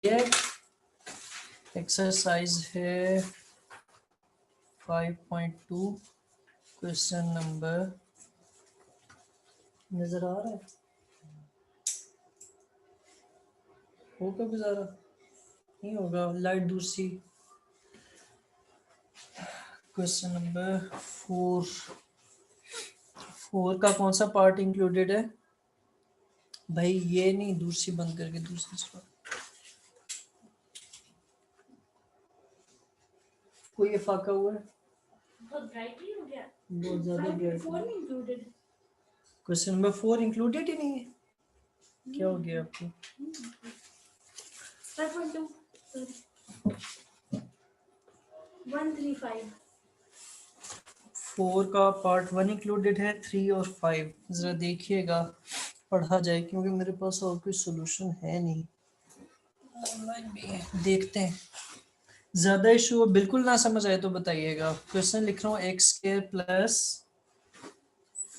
Exercise है 5.2 question number नजर आ रहा है होगा गुजारा नहीं होगा लाइट दूसरी क्वेश्चन नंबर 4 का कौन सा पार्ट इंक्लूडेड है भाई ये नहीं दूसरी बंद करके दूसरी चला कोई ये फाका हुआ है बहुत ब्राइटली हो गया बहुत ज्यादा bright included question number 4 included ही नहीं है क्या हो गया आपको 5.2 135 4 का पार्ट 1 इंक्लूडेड है 3 और 5 जरा देखिएगा पढ़ा जाए क्योंकि मेरे पास और कोई सॉल्यूशन है नहीं ऑनलाइन भी है देखते हैं ज्यादा इशू बिल्कुल ना समझ आए तो बताइएगा क्वेश्चन लिख रहा हूँ x square plus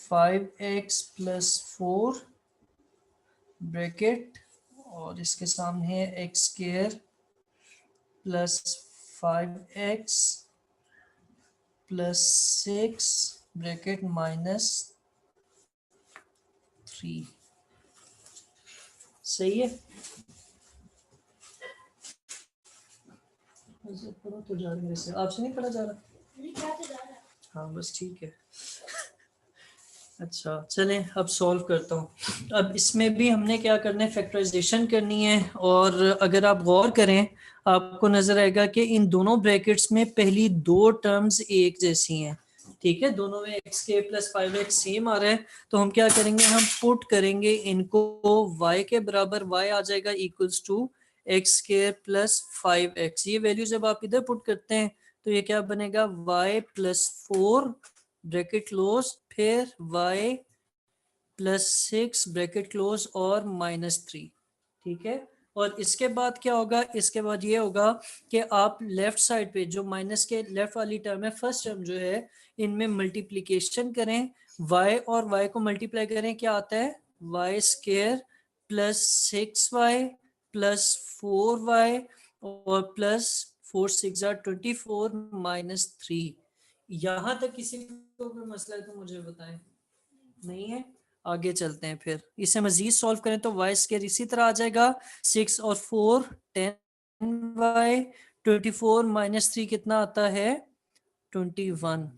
5x plus 4 bracket और इसके सामने है x square plus 5x plus 6 bracket minus 3 सही है पढ़ो तो जा रहा है आपसे नहीं पढ़ा जा रहा हाँ बस ठीक है अच्छा चलें अब सॉल्व करता हूँ अब इसमें भी हमने क्या करना है फैक्टराइजेशन करनी है और अगर आप गौर करें आपको नजर आएगा कि इन दोनों ब्रैकेट्स में पहली दो टर्म्स एक जैसी हैं ठीक है दोनों में एक्स के प्लस 5x सेम आ रहा है तो हम क्या करेंगे हम पुट करेंगे इनको y के बराबर y आ जाएगा equals to x square plus 5x ये वैल्यू जब आप इधर पुट करते हैं तो ये क्या बनेगा y प्लस 4 ब्रैकेट क्लोज फिर y प्लस 6 ब्रैकेट क्लोज और माइनस 3 ठीक है और इसके बाद क्या होगा इसके बाद ये होगा कि आप लेफ्ट साइड पे जो माइनस के लेफ्ट वाली टर्म है फर्स्ट टर्म जो है इनमें मल्टीप्लिकेशन करें y और y को मल्टीप्लाई करें क्या आता है y square plus 6y plus 4y और प्लस 4 6 24 माइनस 3 यहाँ तक किसी को कोई मसला है तो मुझे बताएं नहीं है आगे चलते हैं फिर इसे मजीद सॉल्व करें तो y स्क्वायर इसी तरह आ जाएगा 6 और 4 10y 24 माइनस 3 कितना आता है 21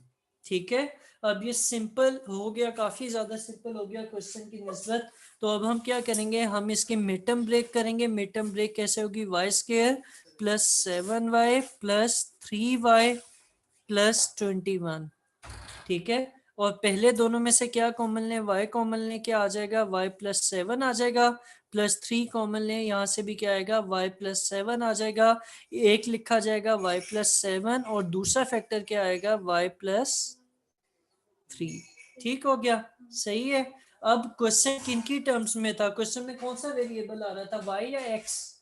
ठीक है अब ये सिंपल हो गया काफी ज्यादा सिंपल हो गया क्वेश्चन की निस्बत तो अब हम क्या करेंगे हम इसके मिड टर्म ब्रेक करेंगे मिड टर्म ब्रेक कैसे होगी y square plus 7y plus 3y plus 21 ठीक है और पहले दोनों में से क्या कॉमन लें y कॉमन लें क्या आ जाएगा y प्लस 7 आ जाएगा प्लस 3 कॉमन लें यहाँ से भी क्या आएगा y प्लस 7 आ जाएगा एक लिखा जाएगा y प्लस 7 और दूसरा फैक्टर क्या आएगा y प्लस 3 ठीक हो गया सही है अब क्वेश्चन किन की टर्म्स में था क्वेश्चन में कौन सा वेरिएबल आ रहा था y या x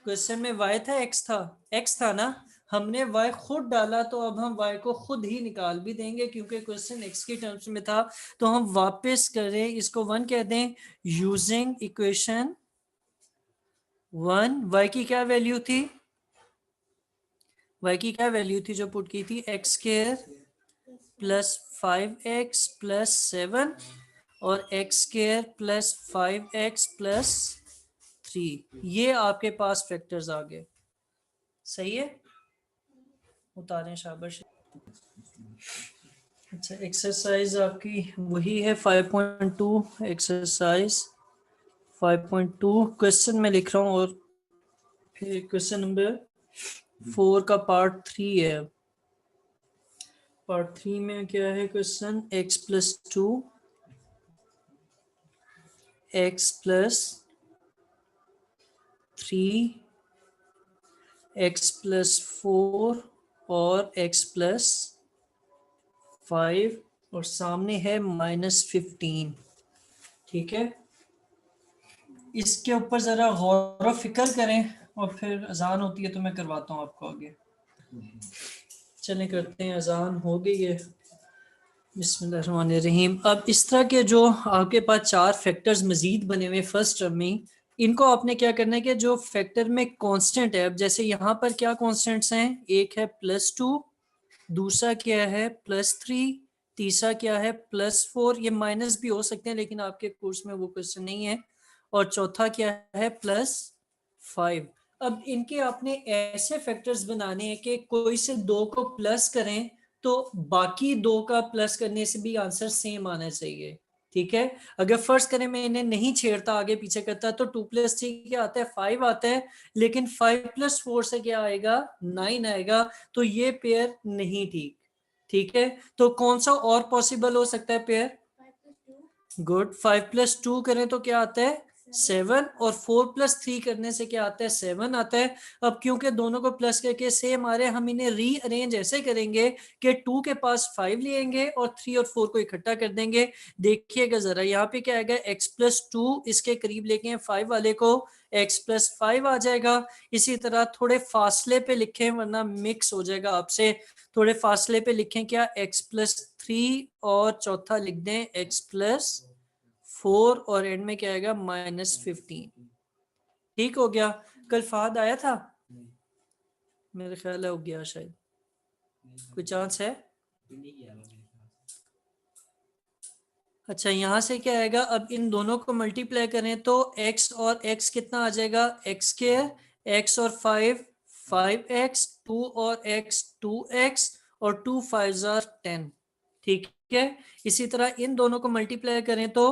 क्वेश्चन में y था x था ना हमने y खुद डाला तो अब हम y को खुद ही निकाल भी देंगे क्योंकि क्वेश्चन x की टर्म्स में था तो हम वापस करें इसको 1 कह दें यूजिंग इक्वेशन 1 y की क्या वैल्यू थी y की क्या वैल्यू थी जो पुट की थी x square plus 5x plus 7 और x square plus 5x plus 3 ये आपके पास फैक्टर्स आ गए सही है उतारें शाबाश अच्छा एक्सरसाइज आपकी वही है 5.2 एक्सरसाइज 5.2 क्वेश्चन में लिख रहा हूँ और फिर क्वेश्चन नंबर 4 का पार्ट 3 है पार्ट 3 में क्या है question x plus 2 x plus 3 x plus 4 और x प्लस 5 और सामने है -15 ठीक है इसके ऊपर जरा गौर व फिक्र करें और फिर अजान होती है तो मैं करवाता हूँ आपको आगे चलें करते हैं अजान हो गई है बिस्मिल्लाहिर्रहमानिर्रहीम अब इस तरह के जो आपके पास 4 फैक्टर्स मजीद बने हुए फर्स्ट टर्म में इनको आपने क्या करना है कि जो फैक्टर में कांस्टेंट है, अब जैसे यहाँ पर क्या कांस्टेंट्स हैं, एक है +2, दूसरा क्या है +3, तीसरा क्या है +4, ये माइनस भी हो सकते हैं लेकिन आपके कोर्स में वो क्वेश्चन नहीं है, और चौथा क्या है +5। अब इनके आपने ऐसे फैक्टर्स बनाने हैं कि कोई से दो को प्लस करें तो बाकी दो का प्लस करने से भी आंसर सेम आना चाहिए। ठीक है, अगर फर्ज करें मैं इन्हें नहीं छेड़ता, आगे पीछे करता, तो 2+3 क्या आता है, 5 आता है, लेकिन 5+4 से क्या आएगा, 9 आएगा, तो ये पेयर नहीं ठीक। ठीक है, तो कौन सा और पॉसिबल हो सकता है पेयर? 5 + 2 गुड, 5+2 करें तो क्या आता है 7, और 4+3 करने से क्या आता है 7 आता है। अब क्योंकि दोनों को प्लस करके सेम आ रहे हैं, हम इन्हें रीअरेंज ऐसे करेंगे कि 2 के पास 5 लेंगे और 3 और 4 को इकट्ठा कर देंगे। देखिएगा जरा, यहाँ पे क्या आएगा, x+2 इसके करीब लेके 5 वाले को x+5 आ जाएगा। इसी तरह थोड़े फासले पे लिखें वरना मिक्स हो जाएगा आपसे, थोड़े फासले पे लिखें क्या, x+3 और चौथा लिख दें x+4 और एंड में क्या आएगा -15। ठीक हो गया। कल फहद आया था, मेरे ख्याल है हो गया शायद, कोई चांस है? अच्छा, यहाँ से क्या आएगा, अब इन दोनों को मल्टीप्लाई करें तो x और x कितना आ जाएगा, x², x और 5, 5x, 2 और x, 2x, और 2 5 are 10। ठीक है, इसी तरह इन दोनों को मल्टीप्लाई करें तो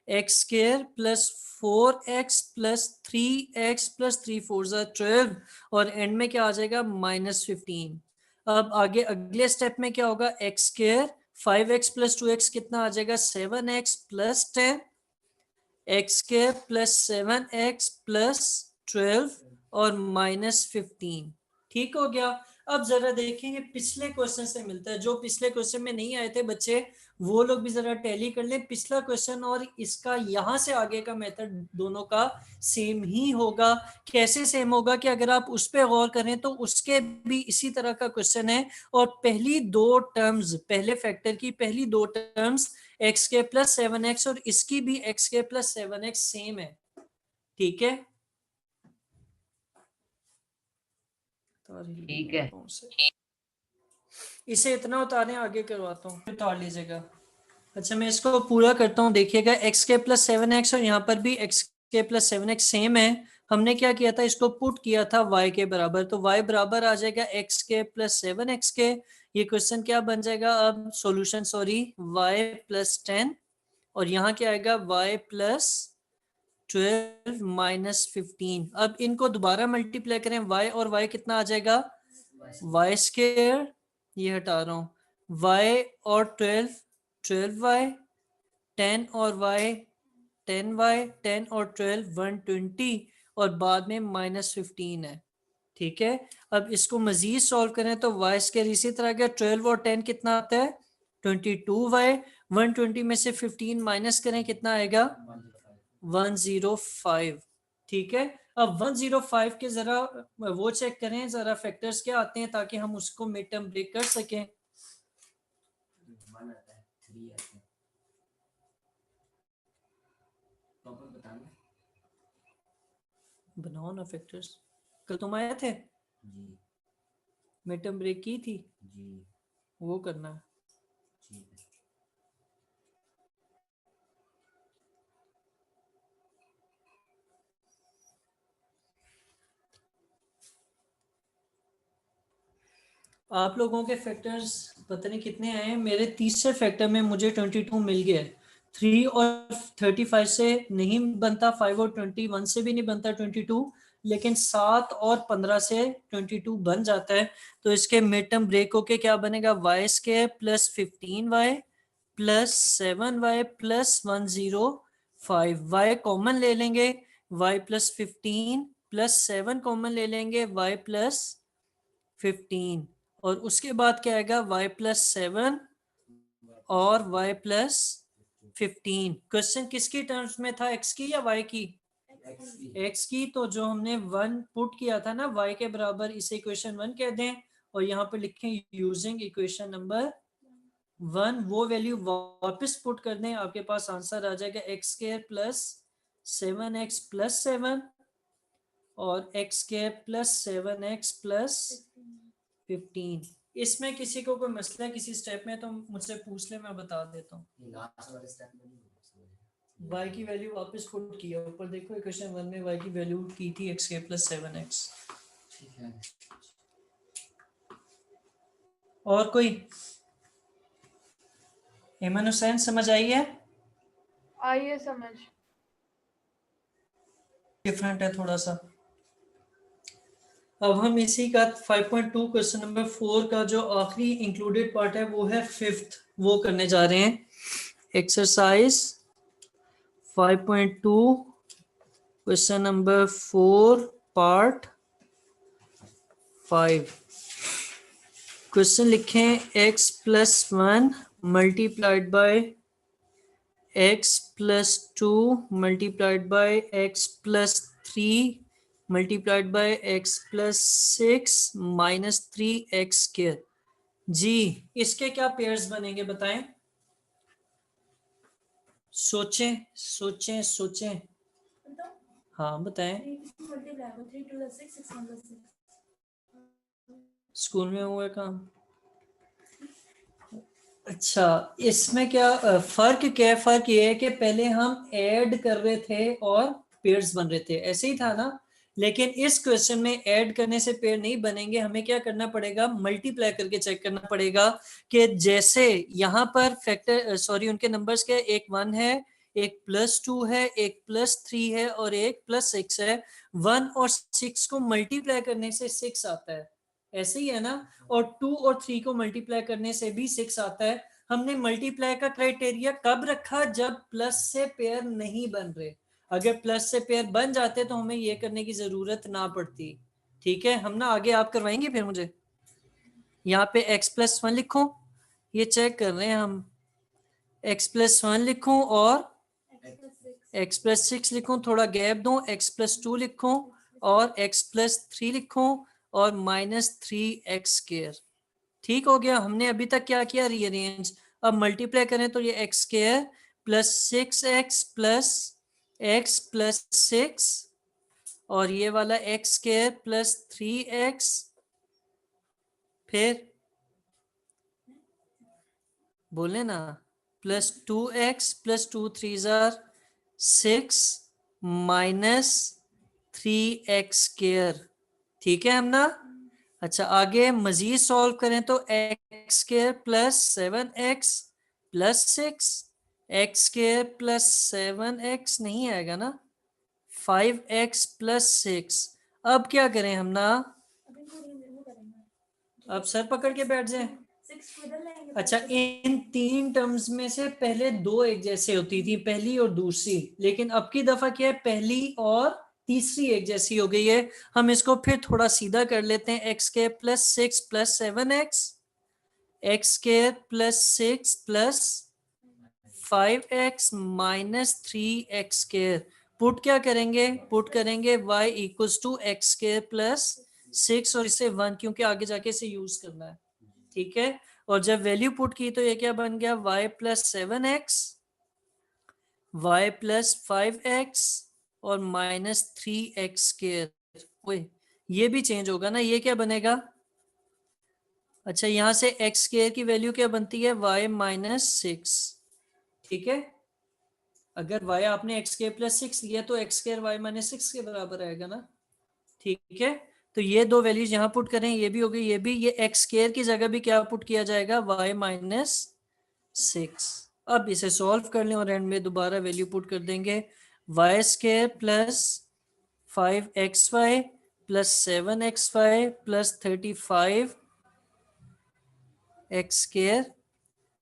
x² plus 4x plus 3x plus 3 4 are 12, और एंड में क्या आ जाएगा -15। अब आगे अगले स्टेप में क्या होगा, x², 5x प्लस 2x कितना आ जाएगा 7x plus 10, x² plus 7x plus 12 और -15। ठीक हो गया। अब जरा देखेंगे पिछले क्वेश्चन से मिलता है, जो पिछले क्वेश्चन में नहीं आए थे बच्चे वो लोग भी जरा टैली कर लें। पिछला क्वेश्चन और इसका यहाँ से आगे का मेथड दोनों का सेम ही होगा। कैसे सेम होगा कि अगर आप उस पर गौर करें तो उसके भी इसी तरह का क्वेश्चन है, और पहली दो टर्म्स, पहले फैक्टर की पहली दो टर्म्स x² प्लस 7x और इसकी भी x² प्लस 7x सेम है। ठीक है, ठीक है। इसे इतना उतारें, आगे करवाता हूँ, उतार लीजिएगा। अच्छा, मैं इसको पूरा करता हूँ, देखिएगा x² प्लस 7x और यहाँ पर भी x² प्लस 7x सेम है। हमने क्या किया था, इसको पुट किया था y के बराबर, तो y बराबर आ जाएगा x² प्लस 7x के। ये क्वेश्चन क्या बन जाएगा अब, सॉल्यूशन सॉरी, y प्लस 10, और यहाँ क्या आएगा y प्लस 12 माइनस 15। अब इनको दोबारा मल्टीप्लाई करें, y और y कितना आ जाएगा, y², ये हटा रहा हूँ, y और 12, 12y, 10 और y, 10y, 10 और 12, 120, और बाद में -15 है। ठीक है, अब इसको मजीद सॉल्व करें तो y² इसी तरह का, 12 और 10 कितना आता है 22y, 120 में से 15 माइनस करें कितना आएगा 105। ठीक है, अब 105 के जरा वो चेक करें, जरा फैक्टर्स क्या आते हैं ताकि हम उसको मिड टर्म ब्रेक कर सकें। बनाओ ना फैक्टर्स, कल तुम आए थे जी, मिड टर्म ब्रेक की थी जी, वो करना है। आप लोगों के फैक्टर्स पता नहीं कितने आए हैं, मेरे तीसरे फैक्टर में मुझे 22 मिल गया है। 3 और 35 से नहीं बनता, 5 और 21 से भी नहीं बनता 22, लेकिन 7 और 15 से 22 बन जाता है। तो इसके मिड टर्म ब्रेक होके क्या बनेगा, y² plus 15y plus 7y plus 105। y common ले लेंगे, y प्लस 15 प्लस 7 कॉमन ले लेंगे, y प्लस 15, और उसके बाद क्या आएगा y प्लस 7 और y प्लस 15। क्वेश्चन किसकी टर्म्स में था, x की या y की? x की। तो जो हमने 1 पुट किया था ना y के बराबर, इसे इक्वेशन 1 कह दें, और यहाँ पर लिखें यूजिंग इक्वेशन नंबर 1, वो वैल्यू वापस पुट कर दें, आपके पास आंसर आ जाएगा x² प्लस 7x प्लस 7 और x cap plus 7x plus 15। इसमें किसी को कोई मसला है किसी स्टेप में तो मुझसे पूछ ले, मैं बता देता हूँ। y की वैल्यू वापस पुट किया ऊपर देखो इक्वेशन 1 में y की वैल्यू की थी x कैप प्लस 7x। ठीक है, और कोई? एमन हुसैन समझ आई है? आइए समझ। डिफरेंट है थोड़ा सा। अब हम इसी का 5.2 क्वेश्चन नंबर 4 का जो आखिरी इंक्लूडेड पार्ट है वो है 5th, वो करने जा रहे हैं। Exercise 5.2 question number 4 part 5। Question लिखें x plus 1 multiplied by x plus 2 multiplied by x plus 3 multiplied by x plus 6 minus 3x square. जी इसके क्या पेयर्स बनेंगे बताएं? सोचें सोचें सोचें। हाँ बताएं। 3 to the 6, 6 1 6। स्कूल में हुआ काम। अच्छा इसमें क्या फर्क क्या है? फर्क ये है कि पहले हम ऐड कर रहे थे और पेयर्स बन रहे थे, ऐसे ही था ना। लेकिन इस क्वेश्चन में ऐड करने से पेयर नहीं बनेंगे, हमें क्या करना पड़ेगा? मल्टीप्लाई करके चेक करना पड़ेगा कि जैसे यहाँ पर फैक्टर सॉरी उनके नंबर्स क्या है, एक 1 है, एक +2 है, एक +3 है और एक +6 है। 1 और 6 को मल्टीप्लाई करने से 6 आता है, ऐसे ही है ना। और 2 और 3 को मल्टीप्लाई करने से भी 6 आता है। हमने मल्टीप्लाई का क्राइटेरिया कब रखा? जब प्लस से पेयर नहीं बन रहे। अगर प्लस से पेयर बन जाते तो हमें ये करने की जरूरत ना पड़ती। ठीक है, हम ना आगे आप करवाएंगे फिर मुझे। यहाँ पे x प्लस 1 लिखो, ये चेक कर रहे हैं हम। x प्लस 1 लिखो और x प्लस 6 लिखो, थोड़ा गैप दो, x प्लस 2 लिखो और x प्लस 3 लिखो और -3x स्क्वायर। ठीक हो गया। हमने अभी तक क्या किया? रीअरेंज। अब मल्टीप्लाई करें तो ये x square plus 6x plus x plus 6 और ये वाला x स्क्वायर प्लस 3x, फिर बोले ना plus 2x plus 2 3 6 minus 3x square. ठीक है हम ना। अच्छा आगे मजीद सॉल्व करें तो x square plus 7x plus 6, x square plus 7x नहीं आएगा ना, 5x प्लस 6। अब क्या करें हम ना? अब सर पकड़ के बैठ जाए। अच्छा इन 3 टर्म्स में से पहले 2 एक जैसे होती थी, पहली और दूसरी, लेकिन अब की दफा क्या है? पहली और तीसरी एक जैसी हो गई है। हम इसको फिर थोड़ा सीधा कर लेते हैं। x के प्लस 6 प्लस 7x, x के plus 6 plus 5x minus 3x square. Put क्या करेंगे? पुट करेंगे y equals to x square plus 6 और इसे 1, क्योंकि आगे जाके इसे यूज करना है। ठीक है, और जब वैल्यू पुट की तो ये क्या बन गया? y plus 7x, y plus 5x और माइनस 3x स्क्वायर। ओए ये भी चेंज होगा ना, ये क्या बनेगा? अच्छा यहां से x स्क्वायर की वैल्यू क्या बनती है? y minus 6। ठीक है, अगर y आपने x स्क्वायर प्लस 6 लिया तो x स्क्वायर y माइनस 6 के बराबर आएगा ना। ठीक है, तो ये दो वैल्यूज यहाँ पुट करें, ये भी हो गई, ये भी। ये x स्क्वायर की जगह भी क्या पुट किया जाएगा? y minus 6। अब इसे सॉल्व कर लें और एंड में दोबारा वैल्यू पुट कर देंगे। y square plus 5xy plus 7xy plus 35x square,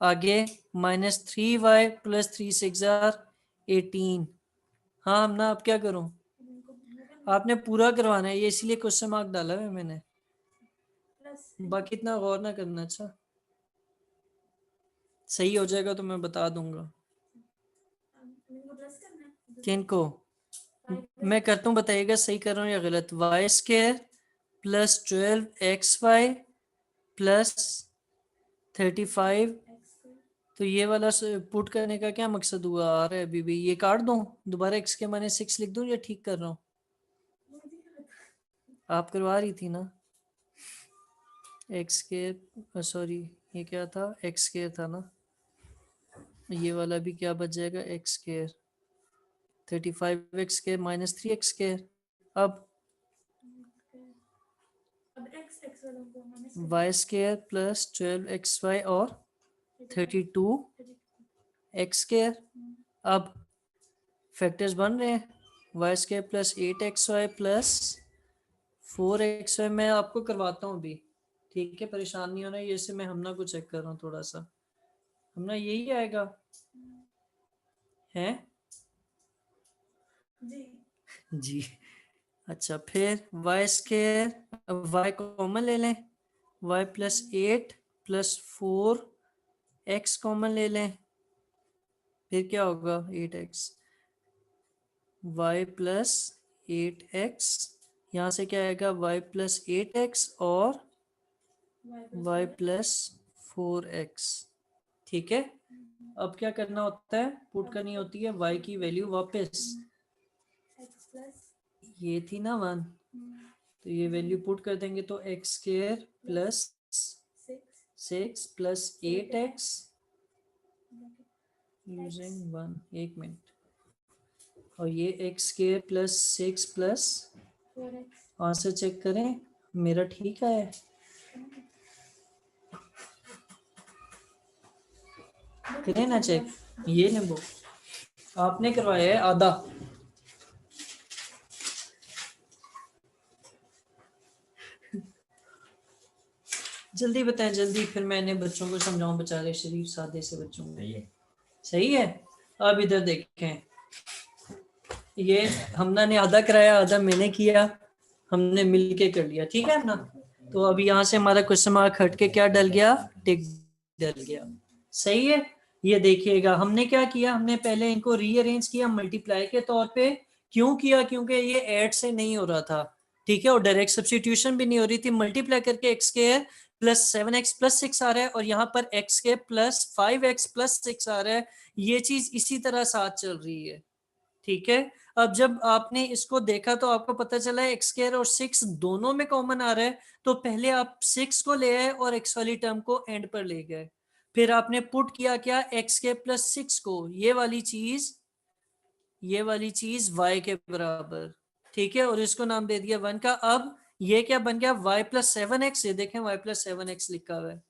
आगे -3y प्लस 3 6 18। हाँ हम ना, अब क्या करूं? आपने पूरा करवाना है, ये इसलिए क्वेश्चन मार्क डाला है मैंने, बाकी इतना गौर ना करना। अच्छा सही हो जाएगा तो मैं बता दूंगा। किनको मैं करता हूँ बताइएगा सही कर रहा हूँ या गलत। Y square plus 12xy plus 35 तो ये वाला पुट करने का क्या मकसद हुआ? आ रहा है अभी भी, ये काट दूं, दोबारा x के माने 6 लिख दूं या ठीक कर रहा हूँ? आप करवा रही थी ना x के, सॉरी ये क्या था, x स्क्वायर था ना, ये वाला भी क्या बच जाएगा, x square 35x square minus 3x square. अब x x वालों को minus y square plus 12xy और 32x स्क्वायर। अब फैक्टर्स बन रहे हैं, y square plus 8xy plus 4xy। मैं आपको करवाता हूँ अभी, ठीक है, परेशान नहीं होना। ये से मैं हमना को चेक कर रहा हूँ थोड़ा सा, हमना यही आएगा है जी जी। अच्छा फिर y स्क्वायर, अब y कॉमन ले लें, y plus 8 plus 4x common ले लें, फिर क्या होगा 8x, y प्लस 8x, यहाँ से क्या आएगा y प्लस 8x और y प्लस 4x। ठीक है, अब क्या करना होता है, पुट करनी होती है y की वैल्यू वापस, x प्लस ये थी ना 1, तो ये वैल्यू पुट कर देंगे तो x square plus 6 plus 8x using 1, एक मिनट, और ये x square plus 6 plus 4x answer check करें मेरा ठीक है, करें ना चेक, ये ले वो आपने करवाया है आधा। जल्दी बताएं जल्दी, फिर मैंने बच्चों को समझाऊं, बेचारे शरीफ सादे से बच्चों को। सही है। अब इधर देखें, ये हमना ने आधा कराया, आधा मैंने किया, हमने मिलके कर लिया, ठीक है ना। तो अब यहाँ से हमारा क्वेश्चन मार्क हट के क्या डल गया, टिक डल गया। सही है। ये देखिएगा हमने क्या किया, हमने पहले इनको रीअरेंज किया मल्टीप्लाई के तौर पे। क्यों किया? क्योंकि ये ऐड से नहीं हो रहा था, ठीक है, और डायरेक्ट सब्स्टिट्यूशन भी नहीं हो रही थी। मल्टीप्लाई करके एक्स के प्लस 7x प्लस 6 आ रहा है, और यहाँ पर x के प्लस 5x प्लस 6 आ रहा है। ये चीज इसी तरह साथ चल रही है, ठीक है। अब जब आपने इसको देखा तो आपको पता चला है एक्स स्क्वायर और 6 दोनों में कॉमन आ रहा है, तो पहले आप 6 को ले आए और x वाली टर्म को एंड पर ले गए। फिर आपने पुट किया क्या, x के प्लस 6 को, ये वाली चीज y के बराबर, ठीक है, और इसको नाम दे दिया 1 का। अब ये क्या बन गया, y प्लस 7x, ये देखें y प्लस 7x लिखा हुआ है।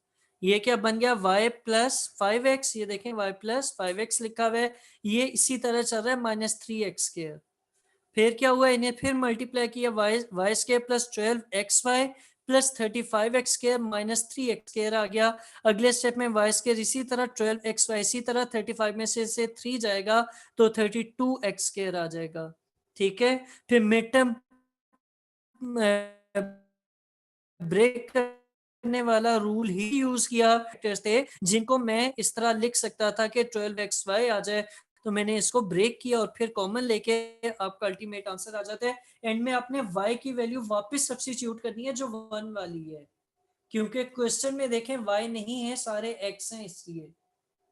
ये क्या बन गया, y प्लस 5x, ये देखें y प्लस 5x लिखा हुआ है। ये इसी तरह चल रहा है माइनस 3x स्क्वायर। फिर क्या हुआ, इन्हें फिर मल्टीप्लाई किया, y square plus 12xy plus 35x square minus 3x square आ गया। अगले स्टेप में y स्क्वायर इसी तरह 12xy इसी तरह 35 में से 3 जाएगा तो 32x स्क्वायर आ जाएगा, ठीक है। फिर मिड टर्म ब्रेक करने वाला रूल ही यूज किया, फैक्टर्स थे जिनको मैं इस तरह लिख सकता था कि 12xy आ जाए, तो मैंने इसको ब्रेक किया और फिर कॉमन लेके आपका अल्टीमेट आंसर आ जाता है। एंड में आपने y की वैल्यू वापस सब्स्टिट्यूट करनी है जो 1 वाली है, क्योंकि क्वेश्चन में देखें y नहीं है, सारे x हैं इसलिए।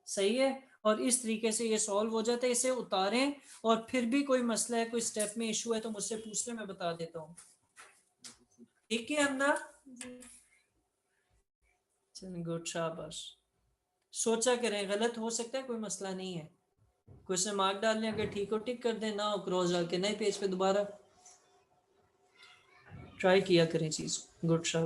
सही है, और इस तरीके से ये सॉल्व हो जाता है। इसे उतारें, और फिर भी कोई मसला है, कोई स्टेप में इशू है तो मुझसे पूछ ले, मैं बता देता हूँ, ठीक है हमना। चलिए गुड, शाबाश। सोचा करें, गलत हो सकता है, कोई मसला नहीं है। क्वेश्चन मार्क डाल लें, अगर ठीक हो टिक कर दें, ना हो क्रॉस डाल के नए पेज पे दोबारा ट्राई किया करें चीज। गुड, शाबाश।